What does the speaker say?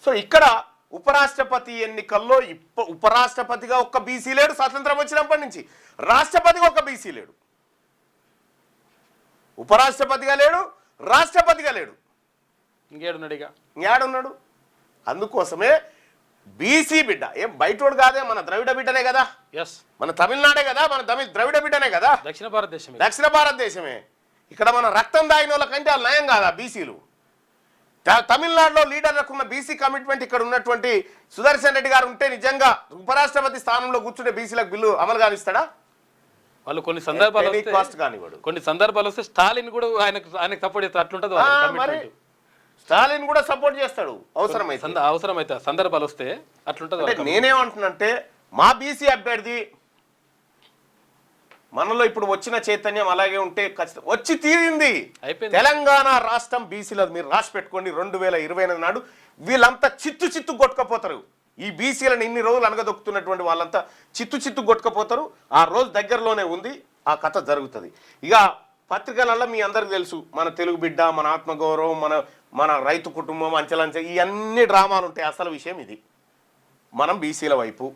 So ఇక్కడ ఉపరాష్ట్రపతి ఎన్నికల్లో ఉపరాష్ట్రపతిగా ఒక్క బీసీ లేడు స్వాతంత్రం వచ్చినప్పటి నుంచి, రాష్ట్రపతిగా ఒక్క బీసీ లేడు, ఉపరాష్ట్రపతిగా లేడు, రాష్ట్రపతిగా లేడు, ఇంకేడున్నాడు. అందుకోసమే బీసీ బిడ్డ ఏం బయటోడు కాదే, మన ద్రవిడ బిడ్డనే కదా, మన తమిళనాడే కదా, మన ద్రవిడ బిడ్డనే కదా, దక్షిణ భారతదేశమే. ఇక్కడ మన రక్తం దాగిన వాళ్ళకంటే వాళ్ళు నయం కాదా బీసీలు? తమిళనాడులో లీడర్లకు ఉన్న బీసీ కమిట్మెంట్ ఇక్కడ ఉన్నటువంటి సుదర్శన్ రెడ్డి గారు ఉంటే నిజంగా ఉపరాష్ట్రపతి స్థానంలో కూర్చుంటే బీసీలకు బిల్లు అమలు కానిస్తాడా? వాళ్ళు కొన్ని సందర్భాలు వస్తే స్టాలిన్ కూడా ఆయనకు సపోర్ట్ చేస్తారు, అట్లుంటది. స్టాలిన్ కూడా సపోర్ట్ చేస్తాడు అవసరమైతే సందర్భాలు వస్తే అట్లుంటది. నేనేమంటున్నంటే మా బీసీ అభ్యర్థి మనలో ఇప్పుడు వచ్చిన చైతన్యం అలాగే ఉంటే ఖచ్చితంగా వచ్చి తీరింది. తెలంగాణ రాష్ట్రం బీసీలో మీరు రాసి పెట్టుకోండి, 2028 నాడు వీళ్ళంతా చిత్తు కొట్టుకపోతారు. ఈ బీసీలను ఇన్ని రోజులు అనగదొక్కుతున్నటువంటి వాళ్ళంతా చిత్తు కొట్టుకపోతారు. ఆ రోజు దగ్గరలోనే ఉంది, ఆ కథ జరుగుతుంది. ఇక పత్రికలలో మీ అందరికి తెలుసు, మన తెలుగు బిడ్డ, మన ఆత్మగౌరవం, మన రైతు కుటుంబం, అంచెలంచె, ఇవన్నీ డ్రామాలు ఉంటాయి. అసలు విషయం ఇది, మనం బీసీల వైపు.